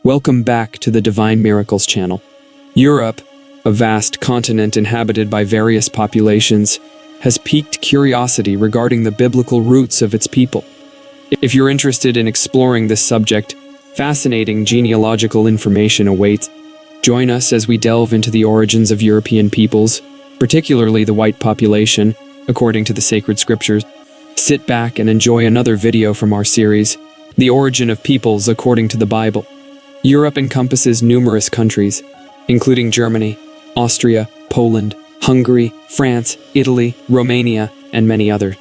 Welcome back to the Divine Miracles channel. Europe, a vast continent inhabited by various populations, has piqued curiosity regarding the biblical roots of its people. If you're interested in exploring this subject, fascinating genealogical information awaits. Join us as we delve into the origins of European peoples, particularly the white population, according to the sacred scriptures. Sit back and enjoy another video from our series, The Origin of Peoples According to the Bible. Europe encompasses numerous countries, including Germany, Austria, Poland, Hungary, France, Italy, Romania, and many others.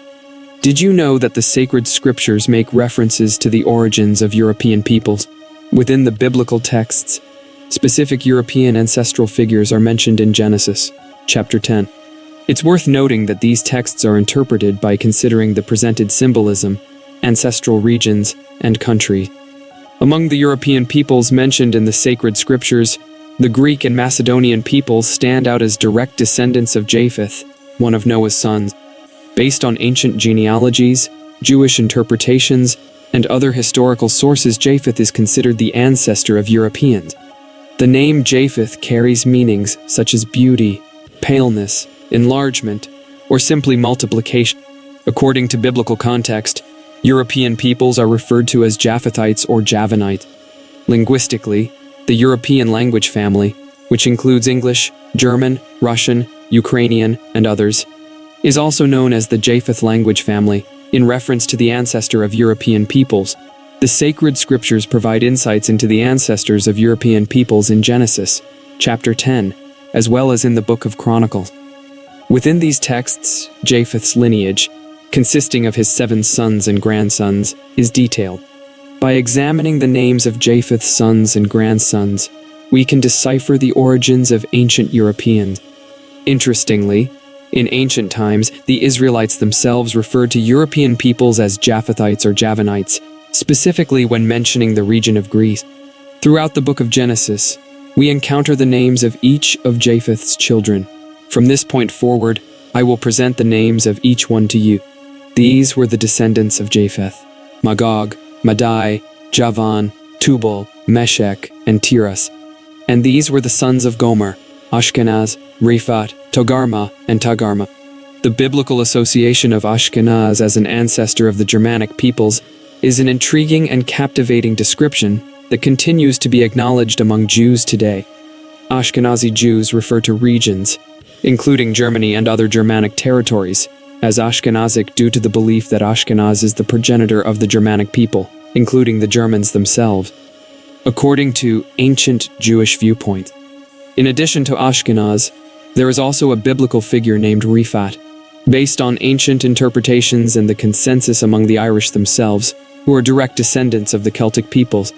Did you know that the sacred scriptures make references to the origins of European peoples? Within the biblical texts, specific European ancestral figures are mentioned in Genesis, chapter 10. It's worth noting that these texts are interpreted by considering the presented symbolism, ancestral regions, and country. Among the European peoples mentioned in the sacred scriptures, the Greek and Macedonian peoples stand out as direct descendants of Japheth, one of Noah's sons. Based on ancient genealogies, Jewish interpretations, and other historical sources, Japheth is considered the ancestor of Europeans. The name Japheth carries meanings such as beauty, paleness, enlargement, or simply multiplication. According to biblical context, European peoples are referred to as Japhethites or Javanites. Linguistically, the European language family, which includes English, German, Russian, Ukrainian, and others, is also known as the Japheth language family, in reference to the ancestor of European peoples. The sacred scriptures provide insights into the ancestors of European peoples in Genesis, chapter 10, as well as in the book of Chronicles. Within these texts, Japheth's lineage, consisting of his 7 sons and grandsons, is detailed. By examining the names of Japheth's sons and grandsons, we can decipher the origins of ancient Europeans. Interestingly, in ancient times, the Israelites themselves referred to European peoples as Japhethites or Javanites, specifically when mentioning the region of Greece. Throughout the book of Genesis, we encounter the names of each of Japheth's children. From this point forward, I will present the names of each one to you. These were the descendants of Japheth: Magog, Madai, Javan, Tubal, Meshech, and Tiras. And these were the sons of Gomer: Ashkenaz, Riphat, Togarma, and Tagarma. The biblical association of Ashkenaz as an ancestor of the Germanic peoples is an intriguing and captivating description that continues to be acknowledged among Jews today. Ashkenazi Jews refer to regions, including Germany and other Germanic territories, as Ashkenazic due to the belief that Ashkenaz is the progenitor of the Germanic people, including the Germans themselves, according to ancient Jewish viewpoint. In addition to Ashkenaz, there is also a biblical figure named Riphat, based on ancient interpretations and the consensus among the Irish themselves, who are direct descendants of the Celtic peoples.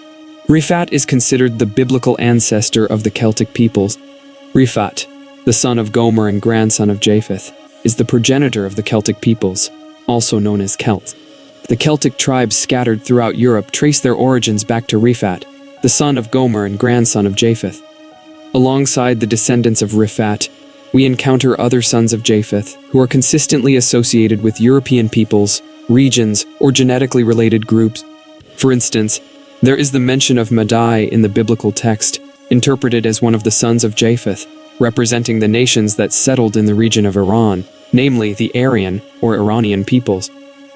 Riphat is considered the biblical ancestor of the Celtic peoples. Riphat, the son of Gomer and grandson of Japheth, is the progenitor of the Celtic peoples, also known as Celts. The Celtic tribes scattered throughout Europe trace their origins back to Riphat, the son of Gomer and grandson of Japheth. Alongside the descendants of Riphat, we encounter other sons of Japheth who are consistently associated with European peoples, regions, or genetically related groups. For instance, there is the mention of Madai in the biblical text, interpreted as one of the sons of Japheth, representing the nations that settled in the region of Iran, namely the Aryan or Iranian peoples.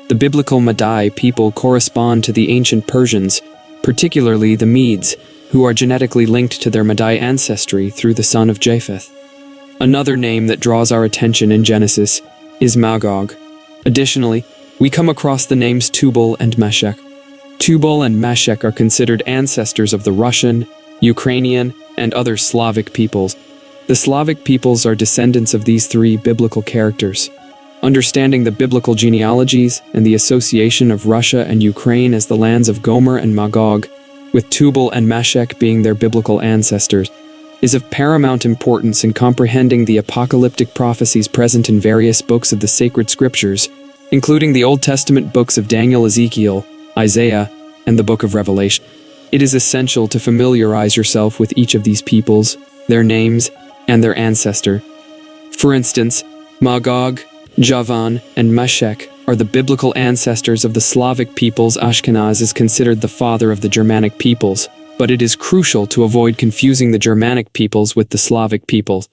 The biblical Madai people correspond to the ancient Persians, particularly the Medes, who are genetically linked to their Madai ancestry through the son of Japheth. Another name that draws our attention in Genesis is Magog. Additionally, we come across the names Tubal and Meshech. Tubal and Meshech are considered ancestors of the Russian, Ukrainian, and other Slavic peoples. The Slavic peoples are descendants of these 3 biblical characters. Understanding the biblical genealogies and the association of Russia and Ukraine as the lands of Gomer and Magog, with Tubal and Meshech being their biblical ancestors, is of paramount importance in comprehending the apocalyptic prophecies present in various books of the sacred scriptures, including the Old Testament books of Daniel, Ezekiel, Isaiah, and the book of Revelation. It is essential to familiarize yourself with each of these peoples, their names, and their ancestor. For instance, Magog, Javan, and Meshech are the biblical ancestors of the Slavic peoples. Ashkenaz is considered the father of the Germanic peoples, but it is crucial to avoid confusing the Germanic peoples with the Slavic peoples.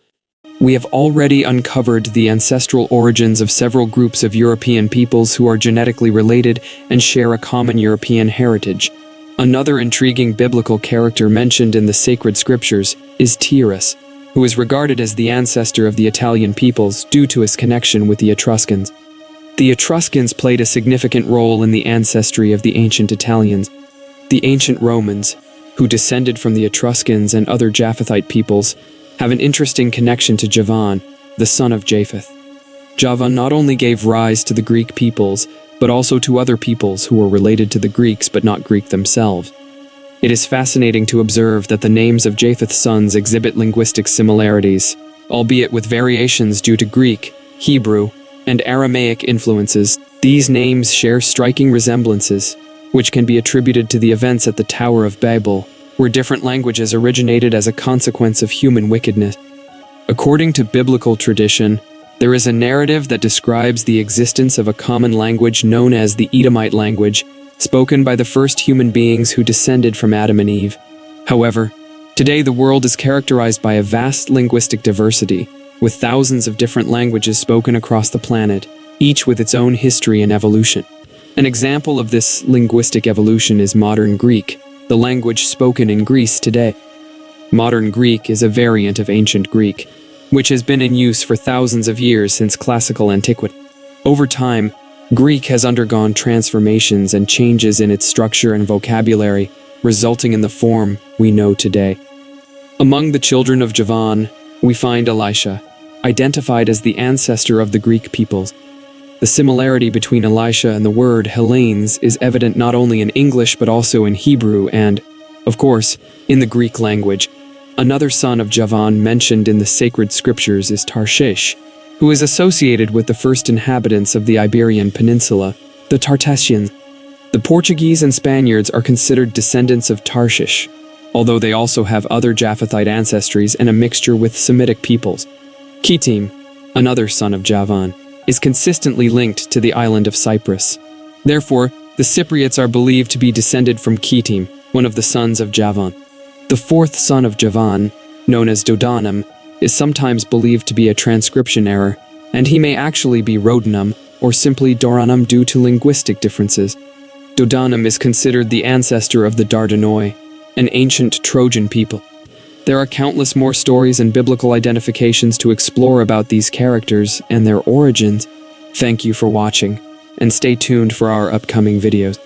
We have already uncovered the ancestral origins of several groups of European peoples who are genetically related and share a common European heritage. Another intriguing biblical character mentioned in the sacred scriptures is Tyrus, who is regarded as the ancestor of the Italian peoples due to his connection with the Etruscans. The Etruscans played a significant role in the ancestry of the ancient Italians. The ancient Romans, who descended from the Etruscans and other Japhethite peoples, have an interesting connection to Javan, the son of Japheth. Javan not only gave rise to the Greek peoples, but also to other peoples who were related to the Greeks but not Greek themselves. It is fascinating to observe that the names of Japheth's sons exhibit linguistic similarities, albeit with variations due to Greek, Hebrew, and Aramaic influences. These names share striking resemblances, which can be attributed to the events at the Tower of Babel, where different languages originated as a consequence of human wickedness. According to biblical tradition, there is a narrative that describes the existence of a common language known as the Edomite language, spoken by the first human beings who descended from Adam and Eve. However, today the world is characterized by a vast linguistic diversity, with thousands of different languages spoken across the planet, each with its own history and evolution. An example of this linguistic evolution is modern Greek, the language spoken in Greece today. Modern Greek is a variant of ancient Greek, which has been in use for thousands of years since classical antiquity. Over time, Greek has undergone transformations and changes in its structure and vocabulary, resulting in the form we know today. Among the children of Javan, we find Elisha, identified as the ancestor of the Greek peoples. The similarity between Elisha and the word Hellenes is evident not only in English but also in Hebrew and, of course, in the Greek language. Another son of Javan mentioned in the sacred scriptures is Tarshish, who is associated with the first inhabitants of the Iberian Peninsula, the Tartessians. The Portuguese and Spaniards are considered descendants of Tarshish, although they also have other Japhethite ancestries and a mixture with Semitic peoples. Kitim, another son of Javan, is consistently linked to the island of Cyprus. Therefore, the Cypriots are believed to be descended from Kitim, one of the sons of Javan. The fourth son of Javan, known as Dodanum, is sometimes believed to be a transcription error, and he may actually be Rodanum or simply Doranum due to linguistic differences. Dodanum is considered the ancestor of the Dardanoi, an ancient Trojan people. There are countless more stories and biblical identifications to explore about these characters and their origins. Thank you for watching, and stay tuned for our upcoming videos.